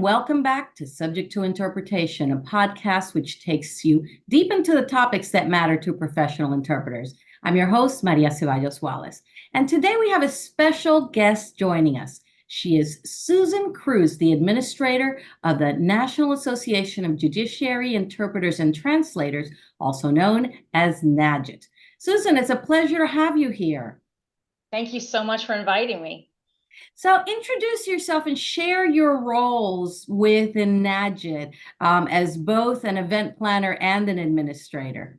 welcome back to Subject to Interpretation, a podcast which takes you deep into the topics that matter to professional interpreters. I'm your host, Maria Ceballos-Wallis, and today we have a special guest joining us. She is Susan Cruz, the administrator of the National Association of Judiciary Interpreters and Translators, also known as NAJIT. Susan, it's a pleasure to have you here. Thank you so much for inviting me. So introduce yourself and share your roles within NAJIT as both an event planner and an administrator.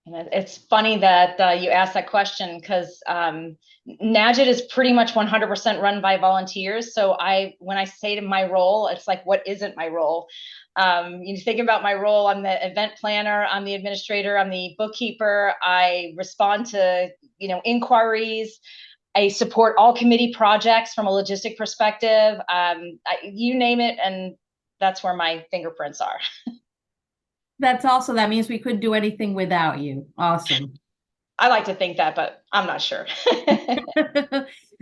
And it's funny that you asked that question because NAJIT is pretty much 100% run by volunteers. So when I say to my role, it's like, what isn't my role? You think about my role, I'm the event planner, I'm the administrator, I'm the bookkeeper. I respond to, inquiries. I support all committee projects from a logistic perspective. You name it, and that's where my fingerprints are. That means we couldn't do anything without you. Awesome. I like to think that, but I'm not sure.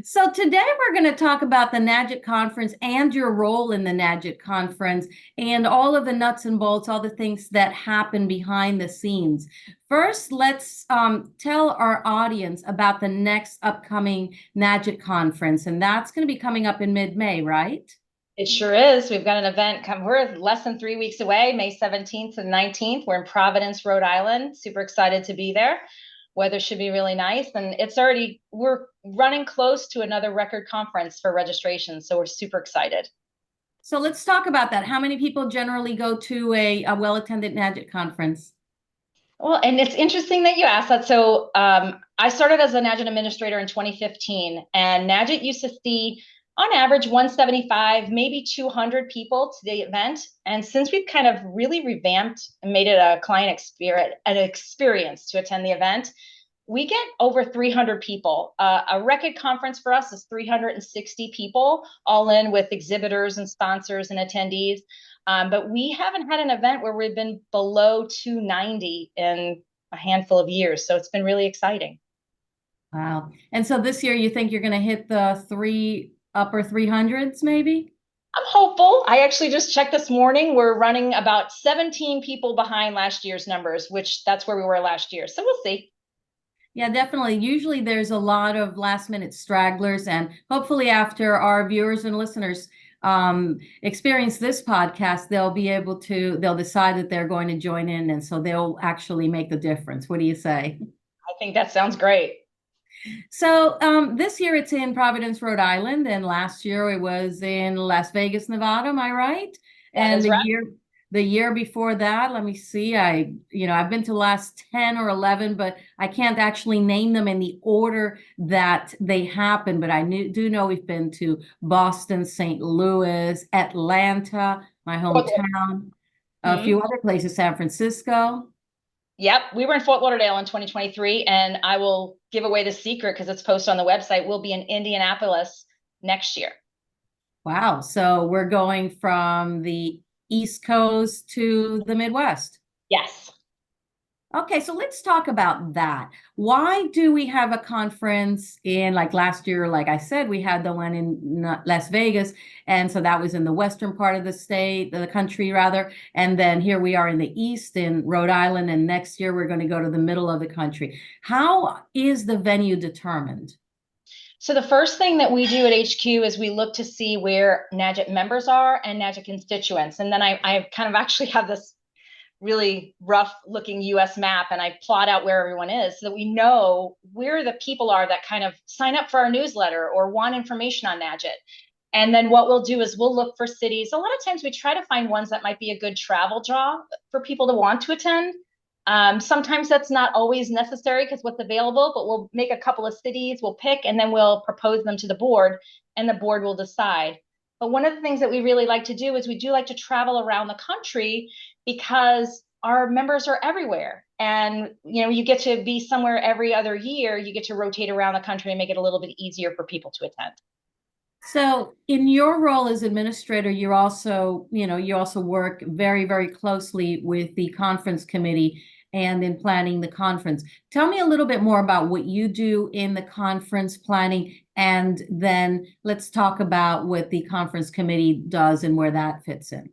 So today we're going to talk about the NAJIT conference and your role in the NAJIT conference and all of the nuts and bolts, all the things that happen behind the scenes. First, let's tell our audience about the next upcoming NAJIT conference, and that's going to be coming up in mid-May, right? It sure is. We've got an event we're less than 3 weeks away, May 17th and 19th. We're in Providence, Rhode Island. Super excited to be there. Weather should be really nice. And we're running close to another record conference for registration. So we're super excited. So let's talk about that. How many people generally go to a well-attended NAJIT conference? Well, and it's interesting that you asked that. So I started as a NAJIT administrator in 2015, and NAJIT used to see on average 175, maybe 200 people to the event. And since we've kind of really revamped and made it a client experience to attend the event, we get over 300 people. A record conference for us is 360 people, all in with exhibitors and sponsors and attendees. But we haven't had an event where we've been below 290 in a handful of years. So it's been really exciting. Wow. And so this year, you think you're going to hit the upper 300s, maybe? I'm hopeful. I actually just checked this morning. We're running about 17 people behind last year's numbers, which that's where we were last year. So we'll see. Yeah, definitely. Usually there's a lot of last minute stragglers, and hopefully after our viewers and listeners experience this podcast, they'll decide that they're going to join in, and so they'll actually make the difference. What do you say? I think that sounds great. So this year it's in Providence, Rhode Island, and last year it was in Las Vegas, Nevada. Am I right? And the year before that, let me see. I've been to the last 10 or 11, but I can't actually name them in the order that they happen. But I do know we've been to Boston, St. Louis, Atlanta, my hometown, a few other places, San Francisco. Yep, we were in Fort Lauderdale in 2023, and I will give away the secret because it's posted on the website. We'll be in Indianapolis next year. Wow, so we're going from the East Coast to the Midwest. Yes. Okay, so let's talk about that. Why do we have a conference like last year, like I said, we had the one in Las Vegas, and so that was in the western part of the country rather, and then here we are in the east in Rhode Island, and next year we're going to go to the middle of the country. How is the venue determined? So the first thing that we do at HQ is we look to see where NAJIT members are and NAJIT constituents, and then I kind of actually have this really rough looking US map, and I plot out where everyone is so that we know where the people are that kind of sign up for our newsletter or want information on NAJIT. And then what we'll do is we'll look for cities. A lot of times we try to find ones that might be a good travel draw for people to want to attend. Sometimes that's not always necessary because what's available, but we'll make a couple of cities, we'll pick, and then we'll propose them to the board, and the board will decide. But one of the things that we really like to do is we do like to travel around the country because our members are everywhere. And, you get to be somewhere every other year, you get to rotate around the country and make it a little bit easier for people to attend. So in your role as administrator, you also work very, very closely with the conference committee and in planning the conference. Tell me a little bit more about what you do in the conference planning, and then let's talk about what the conference committee does and where that fits in.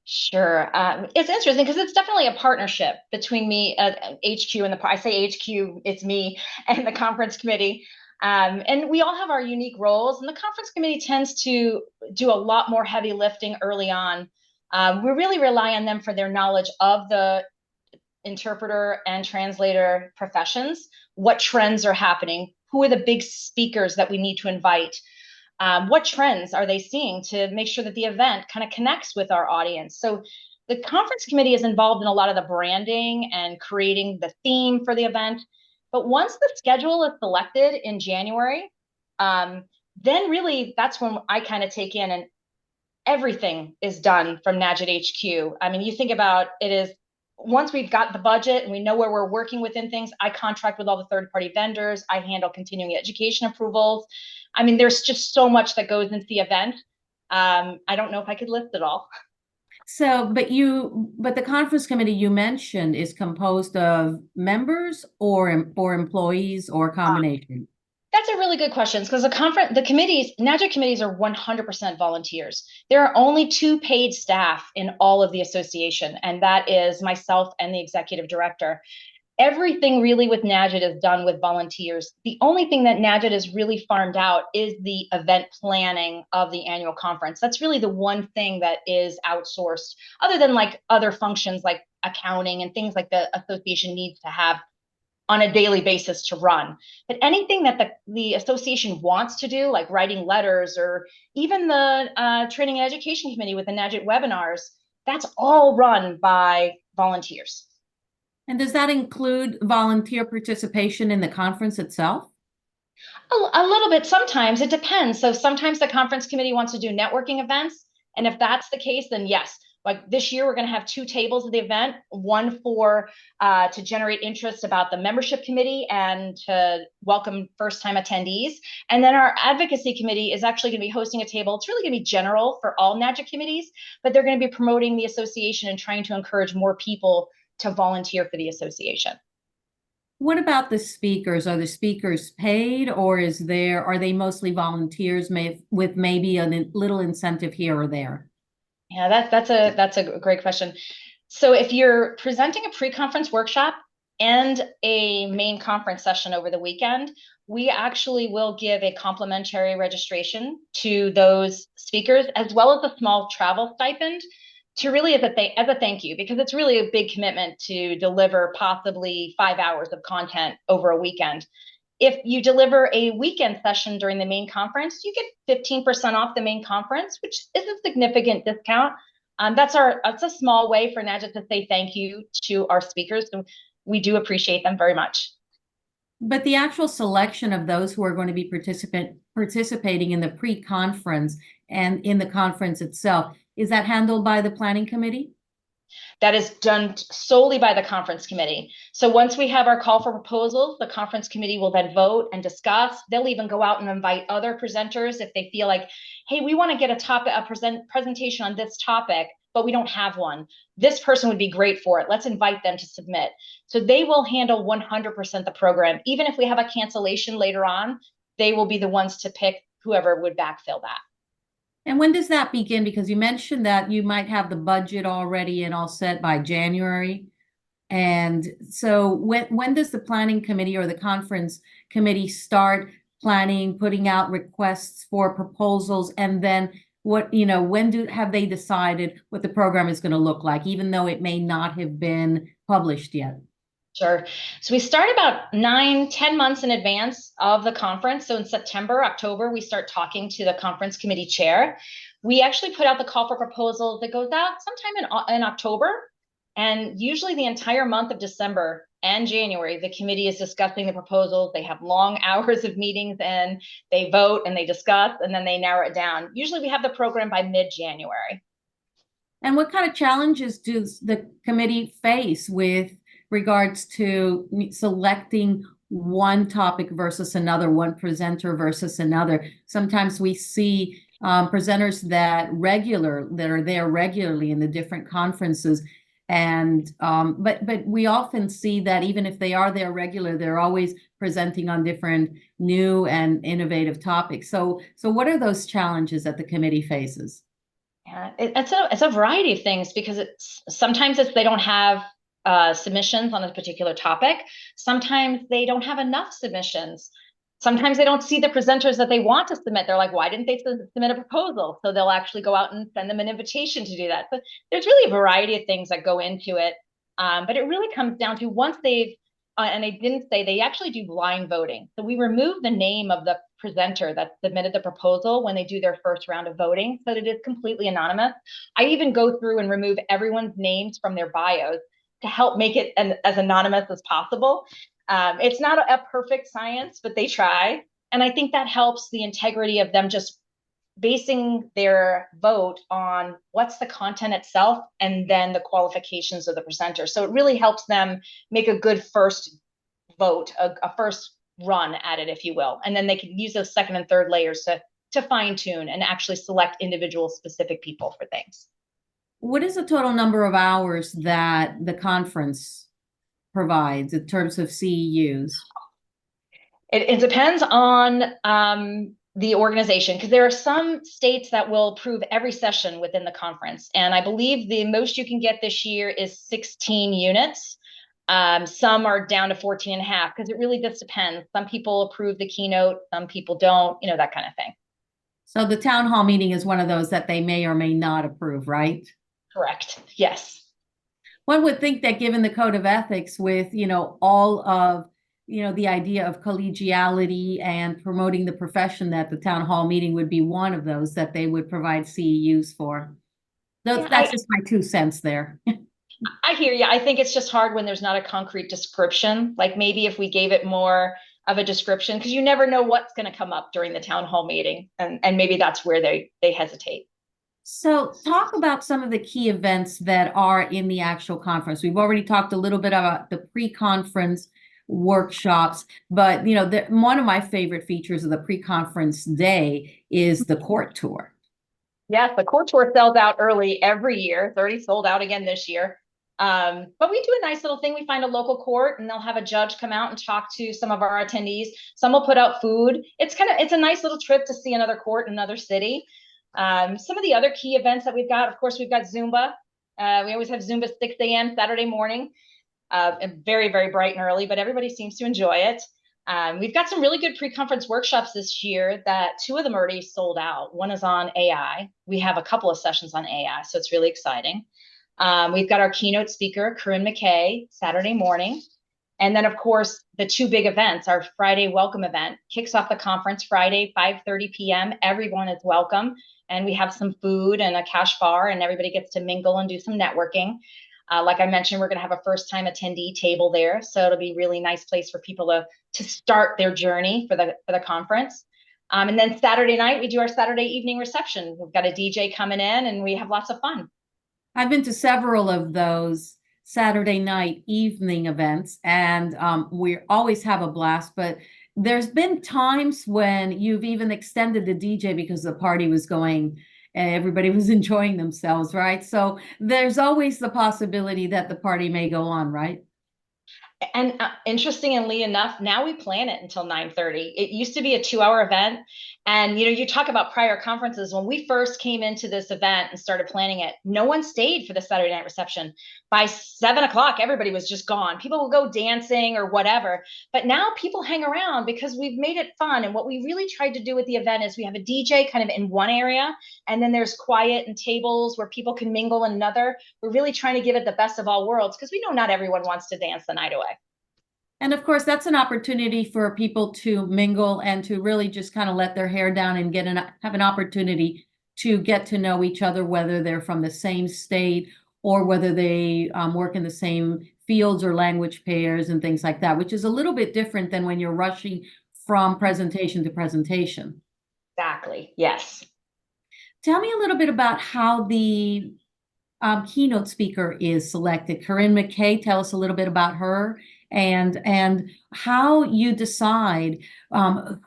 Sure. It's interesting because it's definitely a partnership between me at HQ and I say HQ, it's me and the conference committee. And we all have our unique roles, and the conference committee tends to do a lot more heavy lifting early on. We really rely on them for their knowledge of the interpreter and translator professions, what trends are happening, who are the big speakers that we need to invite. What trends are they seeing to make sure that the event kind of connects with our audience? So the conference committee is involved in a lot of the branding and creating the theme for the event. But once the schedule is selected in January, then really that's when I kind of take in, and everything is done from NAJIT HQ. I mean, you think about it is, once we've got the budget and we know where we're working within things, I contract with all the third-party vendors. I handle continuing education approvals. I mean, there's just so much that goes into the event. I don't know if I could list it all. So, but the conference committee you mentioned is composed of members or employees or a combination? That's a really good question, because the committees, NAJIT committees are 100% volunteers. There are only 2 paid staff in all of the association, and that is myself and the executive director. Everything really with NAJIT is done with volunteers. The only thing that NAJIT is really farmed out is the event planning of the annual conference. That's really the one thing that is outsourced, other than like other functions like accounting and things like the association needs to have on a daily basis to run. But anything that the association wants to do, like writing letters or even the training and education committee with the NAJIT webinars, that's all run by volunteers. And does that include volunteer participation in the conference itself? A little bit. Sometimes it depends. So sometimes the conference committee wants to do networking events. And if that's the case, then yes. Like this year, we're going to have 2 tables at the event, one for to generate interest about the membership committee and to welcome first-time attendees. And then our advocacy committee is actually going to be hosting a table. It's really going to be general for all NAJIT committees, but they're going to be promoting the association and trying to encourage more people to volunteer for the association. What about the speakers? Are the speakers paid, or are they mostly volunteers with maybe a little incentive here or there? Yeah, that's a great question. So if you're presenting a pre-conference workshop and a main conference session over the weekend, we actually will give a complimentary registration to those speakers, as well as a small travel stipend, to really as a thank you, because it's really a big commitment to deliver possibly 5 hours of content over a weekend. If you deliver a weekend session during the main conference, you get 15% off the main conference, which is a significant discount. That's a small way for NAJIT to say thank you to our speakers. And we do appreciate them very much. But the actual selection of those who are going to be participating in the pre-conference and in the conference itself, is that handled by the planning committee? That is done solely by the conference committee. So once we have our call for proposals, the conference committee will then vote and discuss. They'll even go out and invite other presenters if they feel like, hey, we want to get a presentation on this topic, but we don't have one. This person would be great for it. Let's invite them to submit. So they will handle 100% the program. Even if we have a cancellation later on, they will be the ones to pick whoever would backfill that. And when does that begin? Because you mentioned that you might have the budget already and all set by January. And so when does the planning committee or the conference committee start planning, putting out requests for proposals? And then when have they decided what the program is going to look like, even though it may not have been published yet? Sure. So we start about 9-10 months in advance of the conference. So in September, October, we start talking to the conference committee chair. We actually put out the call for proposals that goes out sometime in October. And usually the entire month of December and January, the committee is discussing the proposals. They have long hours of meetings and they vote and they discuss and then they narrow it down. Usually we have the program by mid-January. And what kind of challenges does the committee face with regards to selecting one topic versus another, one presenter versus another? Sometimes we see presenters that are there regularly in the different conferences, And but we often see that even if they are there regular, they're always presenting on different new and innovative topics. So what are those challenges that the committee faces? Yeah, it's a variety of things, because sometimes they don't have submissions on a particular topic. Sometimes they don't have enough submissions. Sometimes they don't see the presenters that they want to submit. They're like, why didn't they submit a proposal? So they'll actually go out and send them an invitation to do that. But there's really a variety of things that go into it. But it really comes down to, once they've and I didn't say, they actually do blind voting. So we remove the name of the presenter that submitted the proposal when they do their first round of voting, so that it is completely anonymous. I even go through and remove everyone's names from their bios to help make it as anonymous as possible. It's not a perfect science, but they try. And I think that helps the integrity of them just basing their vote on what's the content itself and then the qualifications of the presenter. So it really helps them make a good first vote, a first run at it, if you will. And then they can use those second and third layers to fine tune and actually select individual specific people for things. What is the total number of hours that the conference provides in terms of CEUs? It depends on the organization, because there are some states that will approve every session within the conference. And I believe the most you can get this year is 16 units. Some are down to 14 and a half, because it really just depends. Some people approve the keynote, some people don't, that kind of thing. So the town hall meeting is one of those that they may or may not approve, right? Correct. Yes. One would think that given the code of ethics with, all of, the idea of collegiality and promoting the profession, that the town hall meeting would be one of those that they would provide CEUs for. That's just my 2 cents there. I hear you. I think it's just hard when there's not a concrete description. Like, maybe if we gave it more of a description, because you never know what's going to come up during the town hall meeting. And maybe that's where they hesitate. So talk about some of the key events that are in the actual conference. We've already talked a little bit about the pre-conference workshops, but one of my favorite features of the pre-conference day is the court tour. Yes, the court tour sells out early every year. It's already sold out again this year. But we do a nice little thing. We find a local court and they'll have a judge come out and talk to some of our attendees. Some will put out food. It's a nice little trip to see another court in another city. Some of the other key events that we've got, of course, we've got Zumba. We always have Zumba 6 a.m. Saturday morning. And very, very bright and early, but everybody seems to enjoy it. We've got some really good pre-conference workshops this year that 2 of them already sold out. One is on AI. We have a couple of sessions on AI, so it's really exciting. We've got our keynote speaker, Corinne McKay, Saturday morning. And then, of course, the 2 big events. Our Friday welcome event kicks off the conference Friday, 5:30 p.m. Everyone is welcome. And we have some food and a cash bar, and everybody gets to mingle and do some networking. Like I mentioned, we're going to have a first-time attendee table there, so it'll be a really nice place for people to start their journey for the conference. And then Saturday night, we do our Saturday evening reception. We've got a DJ coming in, and we have lots of fun. I've been to several of those Saturday night evening events, and we always have a blast. But there's been times when you've even extended the DJ because the party was going. Everybody was enjoying themselves, right? So there's always the possibility that the party may go on, right? And interestingly enough, now we plan it until 9:30. It used to be a 2-hour event. And, you talk about prior conferences. When we first came into this event and started planning it, no one stayed for the Saturday night reception. By 7 o'clock, everybody was just gone. People will go dancing or whatever. But now people hang around because we've made it fun. And what we really tried to do with the event is we have a DJ kind of in one area, and then there's quiet and tables where people can mingle in another. We're really trying to give it the best of all worlds, because we know not everyone wants to dance the night away. And of course, that's an opportunity for people to mingle and to really just kind of let their hair down and have an opportunity to get to know each other, whether they're from the same state or whether they work in the same fields or language pairs and things like that, which is a little bit different than when you're rushing from presentation to presentation. Exactly. Yes. Tell me a little bit about how the keynote speaker is selected. Corinne McKay, tell us a little bit about her and how you decide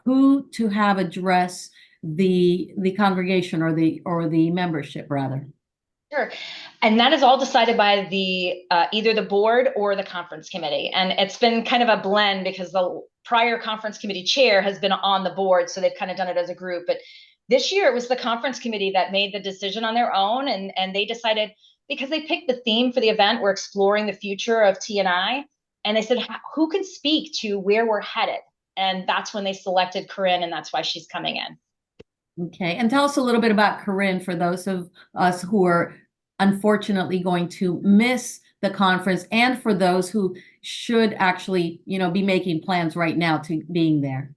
who to have address the congregation or the membership rather. Sure. And that is all decided by the either the board or the conference committee. And it's been kind of a blend because the prior conference committee chair has been on the board. So they've kind of done it as a group. But this year it was the conference committee that made the decision on their own. And they decided, because they picked the theme for the event, we're exploring the future of T&I. And they said, who can speak to where we're headed? And that's when they selected Corinne, and that's why she's coming in. Okay, and tell us a little bit about Corinne for those of us who are unfortunately going to miss the conference, and for those who should actually, be making plans right now to being there.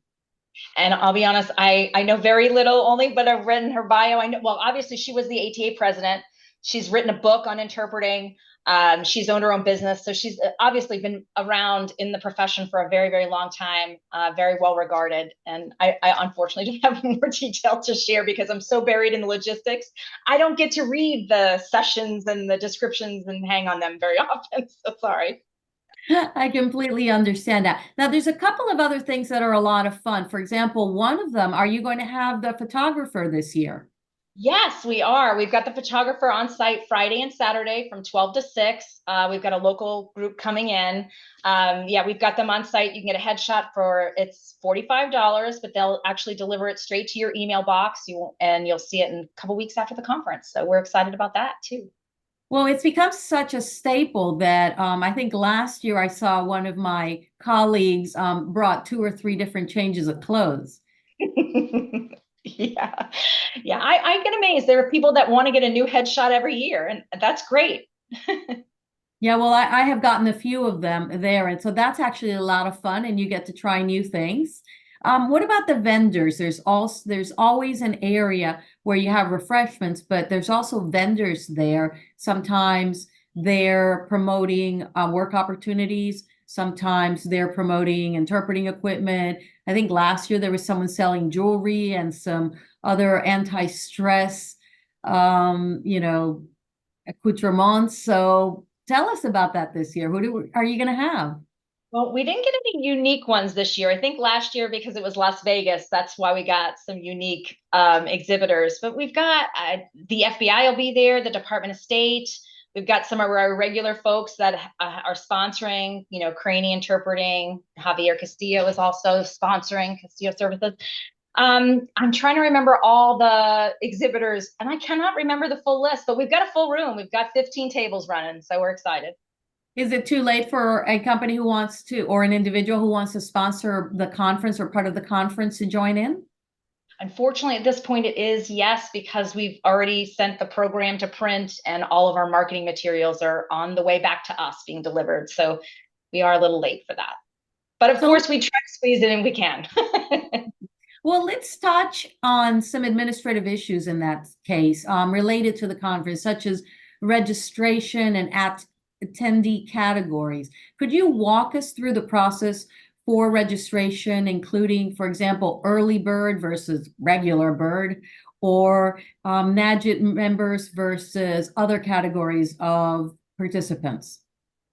And I'll be honest, I know very little only, but I've read in her bio. I know, well, obviously she was the ATA president. She's written a book on interpreting. She's owned her own business. So she's obviously been around in the profession for a very, very long time, very well regarded. And I unfortunately don't have more detail to share because I'm so buried in the logistics. I don't get to read the sessions and the descriptions and hang on them very often. So sorry. I completely understand that. Now, there's a couple of other things that are a lot of fun. For example, one of them, are you going to have the photographer this year? Yes, we are. We've got the photographer on site Friday and Saturday from 12 to 6. We've got a local group coming in. Yeah, we've got them on site. You can get a headshot it's $45, but they'll actually deliver it straight to your email box. And you'll see it in a couple weeks after the conference. So we're excited about that too. Well, it's become such a staple that I think last year I saw one of my colleagues brought 2 or 3 different changes of clothes. Yeah. Yeah. I get amazed. There are people that want to get a new headshot every year, and that's great. Yeah, well, I have gotten a few of them there, and so that's actually a lot of fun, and you get to try new things. What about the vendors? There's always an area where you have refreshments, but there's also vendors there. Sometimes they're promoting work opportunities. Sometimes they're promoting interpreting equipment. I think last year there was someone selling jewelry and some other anti-stress, accoutrements. So tell us about that this year. Who are you going to have? Well, we didn't get any unique ones this year. I think last year, because it was Las Vegas, that's why we got some unique exhibitors. But we've got the FBI will be there, the Department of State. We've got some of our regular folks that are sponsoring, Craney Interpreting. Javier Castillo is also sponsoring Castillo Services. I'm trying to remember all the exhibitors, and I cannot remember the full list, but we've got a full room. We've got 15 tables running, so we're excited. Is it too late for a company who wants to, or an individual who wants to sponsor the conference or part of the conference to join in? Unfortunately, at this point, it is yes, because we've already sent the program to print and all of our marketing materials are on the way back to us being delivered. So we are a little late for that. But of course, we try to squeeze it in we can. Well, let's touch on some administrative issues in that case related to the conference, such as registration and attendee categories. Could you walk us through the process for registration, including, for example, early bird versus regular bird, or NAJIT members versus other categories of participants?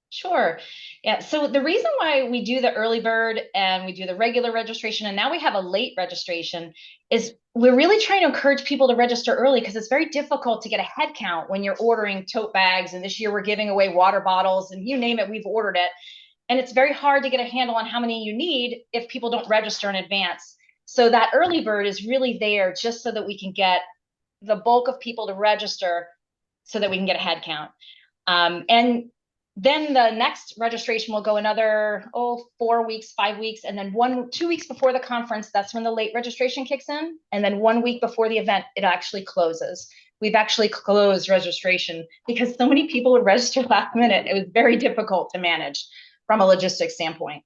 Sure. Yeah. So the reason why we do the early bird and we do the regular registration, and now we have a late registration, is we're really trying to encourage people to register early because it's very difficult to get a head count when you're ordering tote bags. And this year we're giving away water bottles and you name it, we've ordered it. And it's very hard to get a handle on how many you need if people don't register in advance. So that early bird is really there just so that we can get the bulk of people to register so that we can get a head count. And then the next registration will go another 4 weeks, 5 weeks, and then 2 weeks before the conference, that's when the late registration kicks in. And then 1 week before the event, it actually closes. We've actually closed registration because so many people would register last minute. It was very difficult to manage from a logistics standpoint.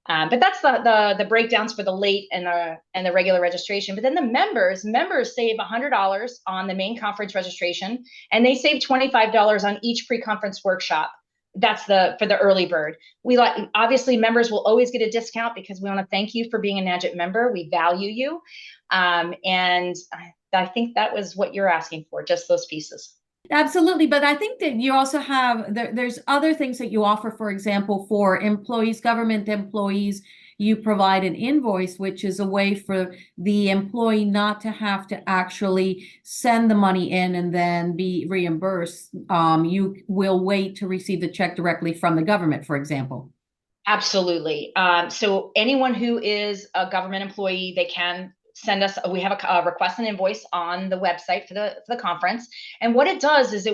But that's the breakdowns for the late and the regular registration. But then the members save $100 on the main conference registration, and they save $25 on each pre-conference workshop. That's for the early bird. Obviously members will always get a discount because we want to thank you for being a NAJIT member. We value you. And I think that was what you're asking for, just those pieces. Absolutely. But I think that you also have, there's other things that you offer, for example, for employees, government employees, you provide an invoice, which is a way for the employee not to have to actually send the money in and then be reimbursed. You will wait to receive the check directly from the government, for example. Absolutely. So anyone who is a government employee, they can send us, we have a request an invoice on the website for the conference. And what it does is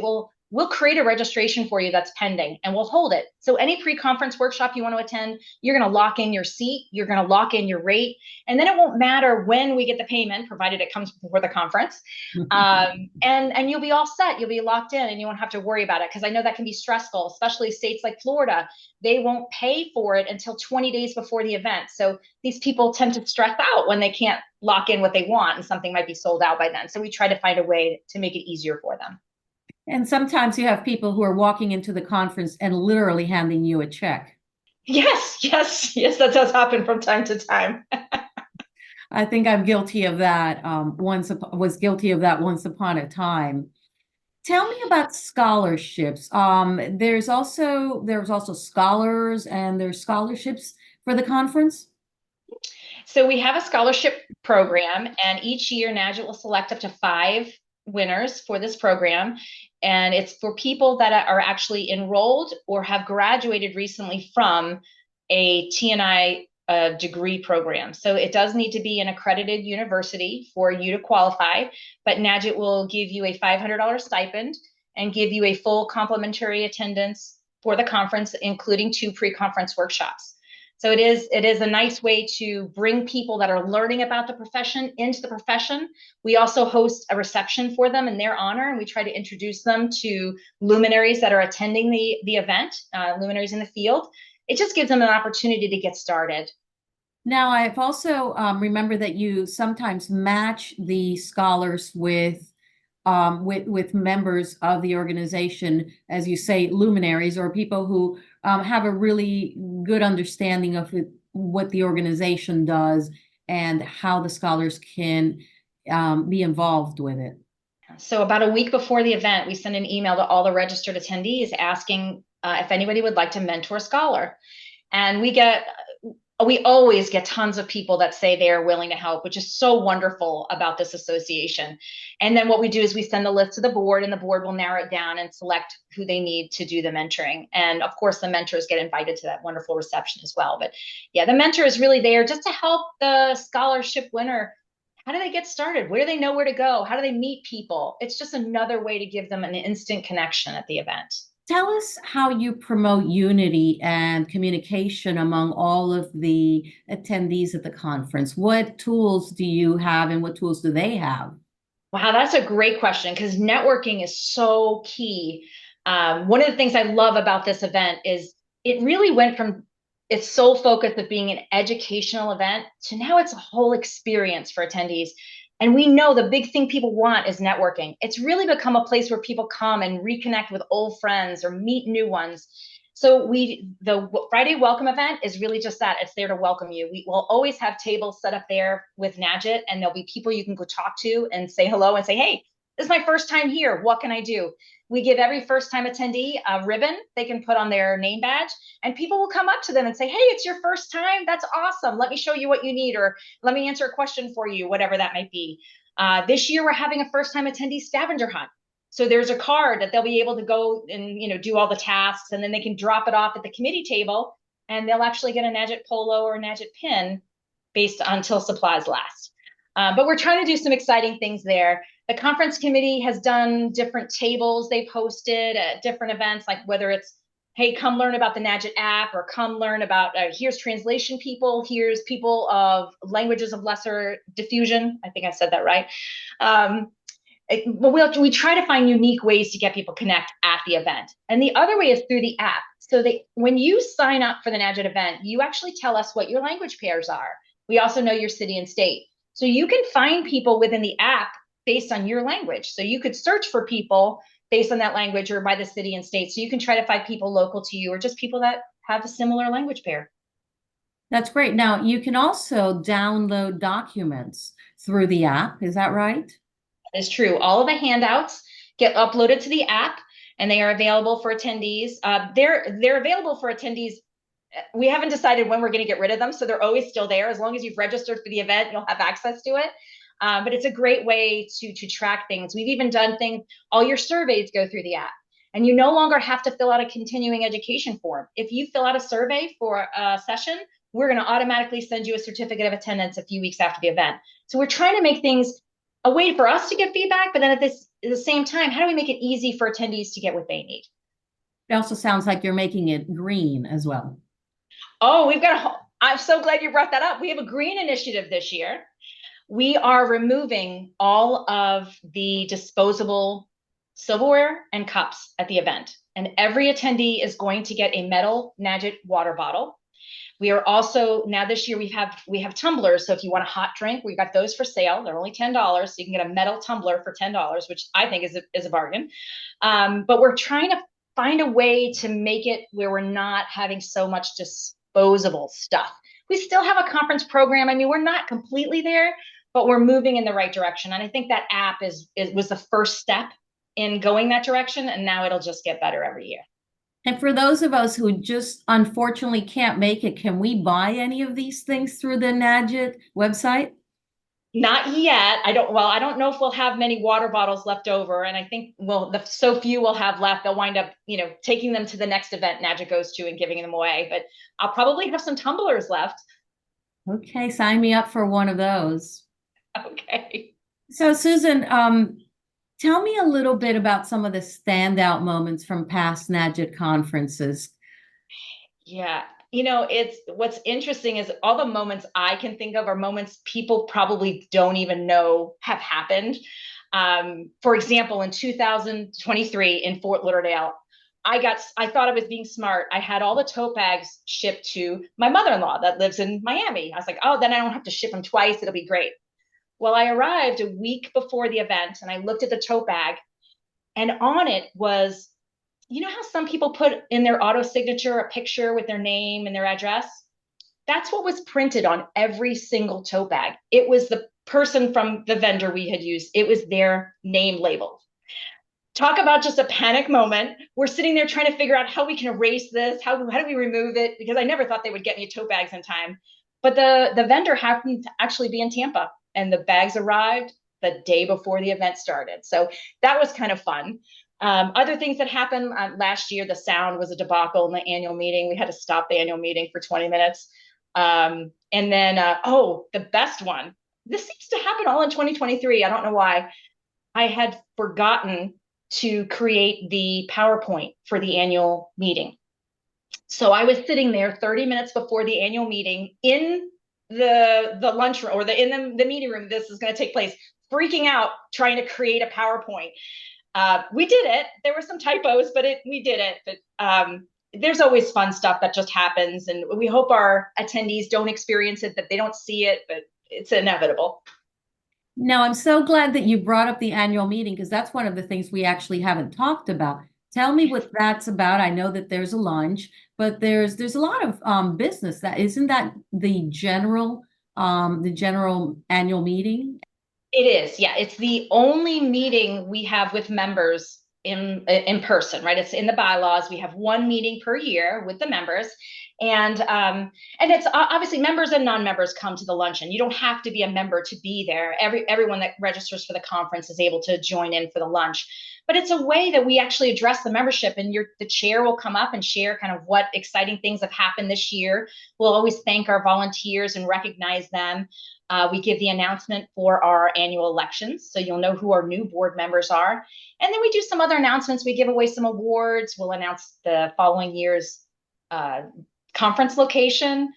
we'll create a registration for you that's pending, and we'll hold it. So any pre-conference workshop you want to attend, you're going to lock in your seat, you're going to lock in your rate, and then it won't matter when we get the payment, provided it comes before the conference. And you'll be all set. You'll be locked in, and you won't have to worry about it, because I know that can be stressful, especially states like Florida. They won't pay for it until 20 days before the event. So these people tend to stress out when they can't lock in what they want, and something might be sold out by then. So we try to find a way to make it easier for them. And sometimes you have people who are walking into the conference and literally handing you a check. Yes, that does happen from time to time. I think I'm guilty of that. Was guilty of that once upon a time. Tell me about scholarships. There's also scholars, and there's scholarships for the conference. So we have a scholarship program, and each year NAJIT will select up to 5 winners for this program. And it's for people that are actually enrolled or have graduated recently from a TNI degree program. So it does need to be an accredited university for you to qualify, but NAJIT will give you a $500 stipend and give you a full complimentary attendance for the conference, including 2 pre-conference workshops. So it is a nice way to bring people that are learning about the profession into the profession. We also host a reception for them in their honor, and we try to introduce them to luminaries that are attending the event, luminaries in the field. It just gives them an opportunity to get started. Now, I've also remember that you sometimes match the scholars with members of the organization, as you say, luminaries, or people who have a really good understanding of what the organization does and how the scholars can be involved with it. So about a week before the event, we send an email to all the registered attendees asking if anybody would like to mentor a scholar. And we always get tons of people that say they are willing to help, which is so wonderful about this association. And then what we do is we send the list to the board, and the board will narrow it down and select who they need to do the mentoring. And of course, the mentors get invited to that wonderful reception as well. But yeah, the mentor is really there just to help the scholarship winner. How do they get started? Where do they know where to go? How do they meet people? It's just another way to give them an instant connection at the event. Tell us how you promote unity and communication among all of the attendees at the conference. What tools do you have, and what tools do they have? Wow, that's a great question, because networking is so key. One of the things I love about this event is it really went from its sole focus of being an educational event to now it's a whole experience for attendees. And we know the big thing people want is networking. It's really become a place where people come and reconnect with old friends or meet new ones. So the Friday welcome event is really just that. It's there to welcome you. We will always have tables set up there with NAJIT, and there'll be people you can go talk to and say hello and say, hey, this is my first time here. What can I do? We give every first-time attendee a ribbon they can put on their name badge, and people will come up to them and say, hey, it's your first time? That's awesome. Let me show you what you need, or let me answer a question for you, whatever that might be. This year, we're having a first-time attendee scavenger hunt. So there's a card that they'll be able to go and do all the tasks, and then they can drop it off at the committee table, and they'll actually get a NAJIT polo or a NAJIT pin based until supplies last. But we're trying to do some exciting things there. The conference committee has done different tables they've hosted at different events, like whether it's, hey, come learn about the NAJIT app, or come learn about, here's translation people, here's people of languages of lesser diffusion. I think I said that right. But we try to find unique ways to get people connect at the event. And the other way is through the app. So when you sign up for the NAJIT event, you actually tell us what your language pairs are. We also know your city and state. So you can find people within the app based on your language. So you could search for people based on that language or by the city and state. So you can try to find people local to you, or just people that have a similar language pair. That's great. Now, you can also download documents through the app. Is that right? That is true. All of the handouts get uploaded to the app, and they are available for attendees. They're available for attendees we haven't decided when we're going to get rid of them. So they're always still there. As long as you've registered for the event, you'll have access to it. But it's a great way to track things. We've even done things, all your surveys go through the app. And you no longer have to fill out a continuing education form. If you fill out a survey for a session, we're going to automatically send you a certificate of attendance a few weeks after the event. So we're trying to make things a way for us to get feedback, but then at the same time, how do we make it easy for attendees to get what they need? It also sounds like you're making it green as well. Oh, I'm so glad you brought that up. We have a green initiative this year. We are removing all of the disposable silverware and cups at the event. And every attendee is going to get a metal NAJIT water bottle. We are also, now this year, we have tumblers. So if you want a hot drink, we've got those for sale. They're only $10. So you can get a metal tumbler for $10, which I think is a bargain. But we're trying to find a way to make it where we're not having so much disposable stuff. We still have a conference program. I mean, we're not completely there, but we're moving in the right direction. And I think that app was the first step in going that direction. And now it'll just get better every year. And for those of us who just unfortunately can't make it, can we buy any of these things through the NAJIT website? Not yet. I don't know if we'll have many water bottles left over. And I think so few we'll have left, they'll wind up, taking them to the next event NAJIT goes to and giving them away. But I'll probably have some tumblers left. Okay, sign me up for one of those. Okay. So Susan, tell me a little bit about some of the standout moments from past NAJIT conferences. Yeah. What's interesting is all the moments I can think of are moments people probably don't even know have happened. For example, in 2023 in Fort Lauderdale, I thought I was being smart. I had all the tote bags shipped to my mother-in-law that lives in Miami. I was like, oh, then I don't have to ship them twice. It'll be great. Well, I arrived a week before the event and I looked at the tote bag, and on it was, how some people put in their auto signature a picture with their name and their address? That's what was printed on every single tote bag. It was the person from the vendor we had used. It was their name labeled. Talk about just a panic moment. We're sitting there trying to figure out how we can erase this. How do we remove it? Because I never thought they would get me tote bags in time. But the vendor happened to actually be in Tampa, and the bags arrived the day before the event started. So that was kind of fun. Other things that happened last year, the sound was a debacle in the annual meeting. We had to stop the annual meeting for 20 minutes. And then, the best one, this seems to happen all in 2023. I don't know why. I had forgotten to create the PowerPoint for the annual meeting. So I was sitting there 30 minutes before the annual meeting in the lunchroom, or in the meeting room this is going to take place, freaking out, trying to create a PowerPoint. We did it. There were some typos, but we did it. But there's always fun stuff that just happens. And we hope our attendees don't experience it, that they don't see it, but it's inevitable. No, I'm so glad that you brought up the annual meeting, because that's one of the things we actually haven't talked about. Tell me what that's about. I know that there's a lunch, but there's a lot of business. That isn't that the general annual meeting? It is, yeah. It's the only meeting we have with members in person, right? It's in the bylaws. We have one meeting per year with the members, and it's obviously members and non-members come to the luncheon. You don't have to be a member to be there. Everyone that registers for the conference is able to join in for the lunch. But it's a way that we actually address the membership, and the chair will come up and share kind of what exciting things have happened this year. We'll always thank our volunteers and recognize them. We give the announcement for our annual elections, so you'll know who our new board members are. And then we do some other announcements. We give away some awards. We'll announce the following year's conference location.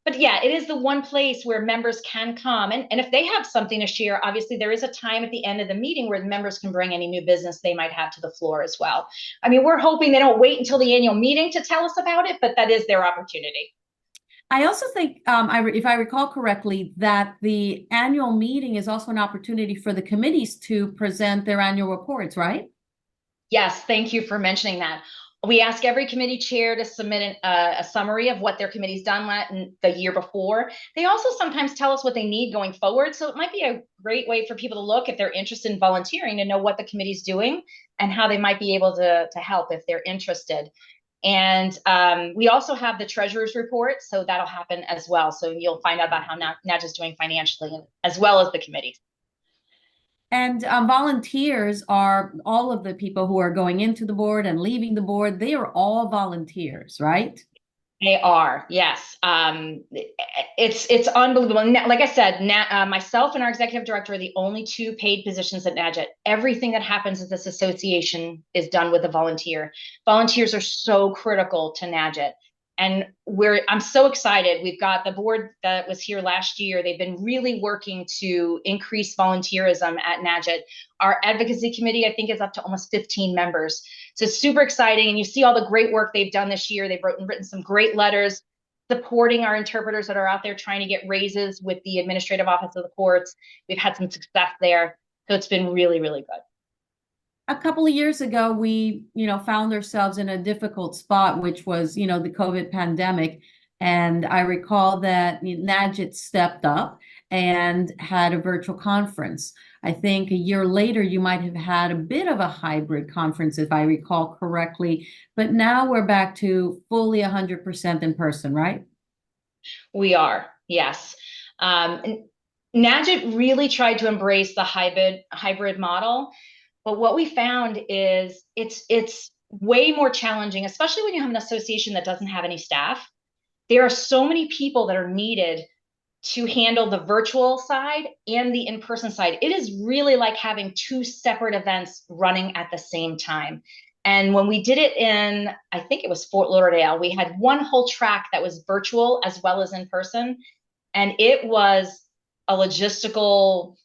But yeah, it is the one place where members can come. And if they have something to share, obviously there is a time at the end of the meeting where the members can bring any new business they might have to the floor as well. I mean, we're hoping they don't wait until the annual meeting to tell us about it, but that is their opportunity. I also think, if I recall correctly, that the annual meeting is also an opportunity for the committees to present their annual reports, right? Yes, thank you for mentioning that. We ask every committee chair to submit a summary of what their committee's done the year before. They also sometimes tell us what they need going forward. So it might be a great way for people to look, if they're interested in volunteering, to know what the committee's doing and how they might be able to help if they're interested. And we also have the treasurer's report, so that'll happen as well. So you'll find out about how NAJIT is doing financially, as well as the committees. And volunteers are all of the people who are going into the board and leaving the board. They are all volunteers, right? They are, yes. It's unbelievable. Like I said, myself and our executive director are the only two paid positions at NAJIT. Everything that happens at this association is done with a volunteer. Volunteers are so critical to NAJIT. And I'm so excited. We've got the board that was here last year. They've been really working to increase volunteerism at NAJIT. Our advocacy committee, I think, is up to almost 15 members. So it's super exciting. And you see all the great work they've done this year. They've written some great letters supporting our interpreters that are out there trying to get raises with the administrative office of the courts. We've had some success there. So it's been really, really good. A couple of years ago, we, found ourselves in a difficult spot, which was, the COVID pandemic. And I recall that NAJIT stepped up and had a virtual conference. I think a year later, you might have had a bit of a hybrid conference, if I recall correctly. But now we're back to fully 100% in person, right? We are, yes. NAJIT really tried to embrace the hybrid model. But what we found is it's way more challenging, especially when you have an association that doesn't have any staff. There are so many people that are needed to handle the virtual side and the in-person side. It is really like having two separate events running at the same time. And when we did it in, I think it was Fort Lauderdale, we had one whole track that was virtual as well as in person. And it was a logistical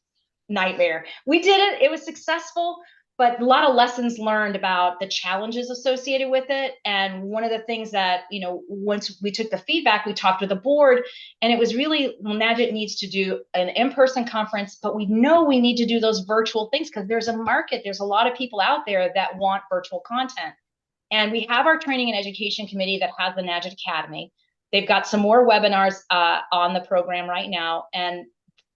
nightmare. We did it. It was successful, but a lot of lessons learned about the challenges associated with it. And one of the things that, once we took the feedback, we talked with the board, and it was really, well, NAJIT needs to do an in-person conference, but we know we need to do those virtual things because there's a market. There's a lot of people out there that want virtual content. And we have our training and education committee that has the NAJIT Academy. They've got some more webinars on the program right now. And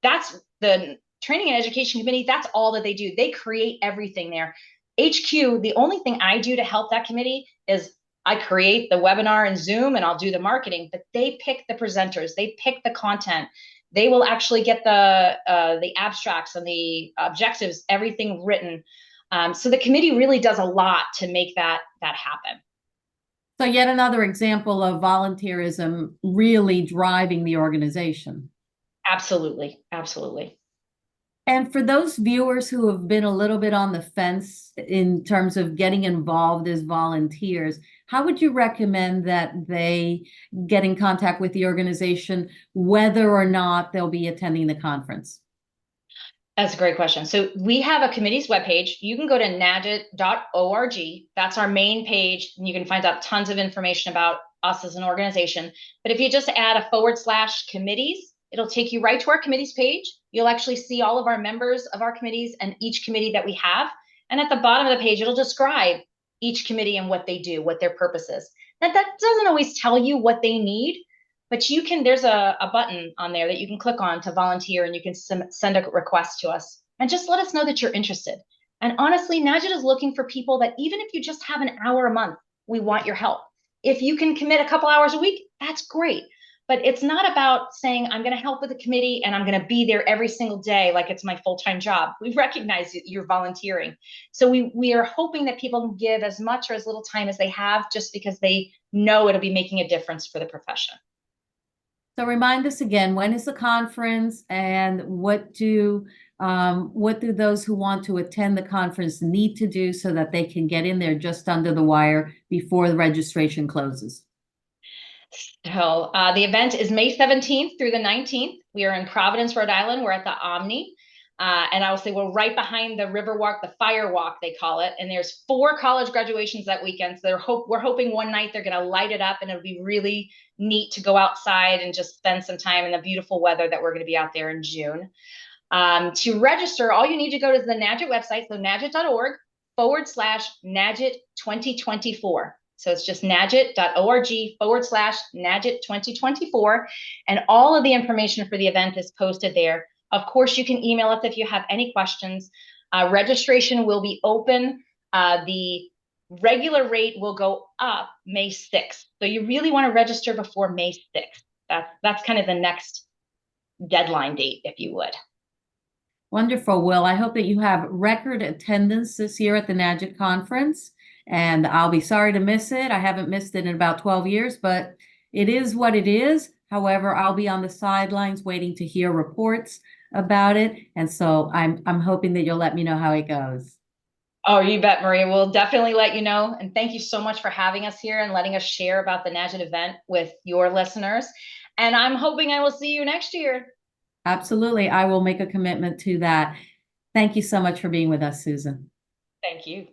that's the training and education committee. That's all that they do. They create everything there. HQ, the only thing I do to help that committee is I create the webinar in Zoom and I'll do the marketing, but they pick the presenters, they pick the content. They will actually get the abstracts and the objectives, everything written. So the committee really does a lot to make that happen. So yet another example of volunteerism really driving the organization. Absolutely, absolutely. And for those viewers who have been a little bit on the fence in terms of getting involved as volunteers, how would you recommend that they get in contact with the organization, whether or not they'll be attending the conference? That's a great question. So we have a committee's webpage. You can go to najit.org. That's our main page, and you can find out tons of information about us as an organization. But if you just add a /committees, it'll take you right to our committees page. You'll actually see all of our members of our committees and each committee that we have. And at the bottom of the page, it'll describe each committee and what they do, what their purpose is. Now, that doesn't always tell you what they need, but there's a button on there that you can click on to volunteer, and you can send a request to us and just let us know that you're interested. And honestly, NAJIT is looking for people that even if you just have an hour a month, we want your help. If you can commit a couple hours a week, that's great. But it's not about saying, I'm going to help with the committee and I'm going to be there every single day like it's my full-time job. We recognize that you're volunteering. So we are hoping that people can give as much or as little time as they have, just because they know it'll be making a difference for the profession. So remind us again, when is the conference, and what do those who want to attend the conference need to do so that they can get in there just under the wire before the registration closes? So the event is May 17th through the 19th. We are in Providence, Rhode Island. We're at the Omni. And I will say we're right behind the River Walk, the Fire Walk, they call it. And there's 4 college graduations that weekend. So we're hoping one night they're going to light it up, and it'll be really neat to go outside and just spend some time in the beautiful weather that we're going to be out there in June. To register, all you need to go to the NAJIT website, so najit.org/NAJIT 2024. So it's just najit.org/NAJIT 2024. And all of the information for the event is posted there. Of course, you can email us if you have any questions. Registration will be open the Regular rate will go up May 6th. So you really want to register before May 6th. That's kind of the next deadline date, if you would. Wonderful, Will. I hope that you have record attendance this year at the NAJIT conference, and I'll be sorry to miss it. I haven't missed it in about 12 years, but it is what it is. However, I'll be on the sidelines waiting to hear reports about it, and so I'm hoping that you'll let me know how it goes. Oh, you bet, Maria. We'll definitely let you know. And thank you so much for having us here and letting us share about the NAJIT event with your listeners. And I'm hoping I will see you next year. Absolutely. I will make a commitment to that. Thank you so much for being with us, Susan. Thank you.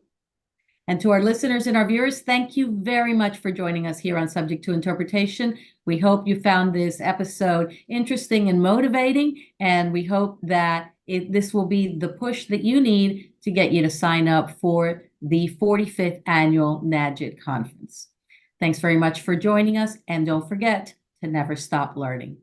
And to our listeners and our viewers, thank you very much for joining us here on Subject to Interpretation. We hope you found this episode interesting and motivating, and we hope that this will be the push that you need to get you to sign up for the 45th Annual NAJIT Conference. Thanks very much for joining us, and don't forget to never stop learning.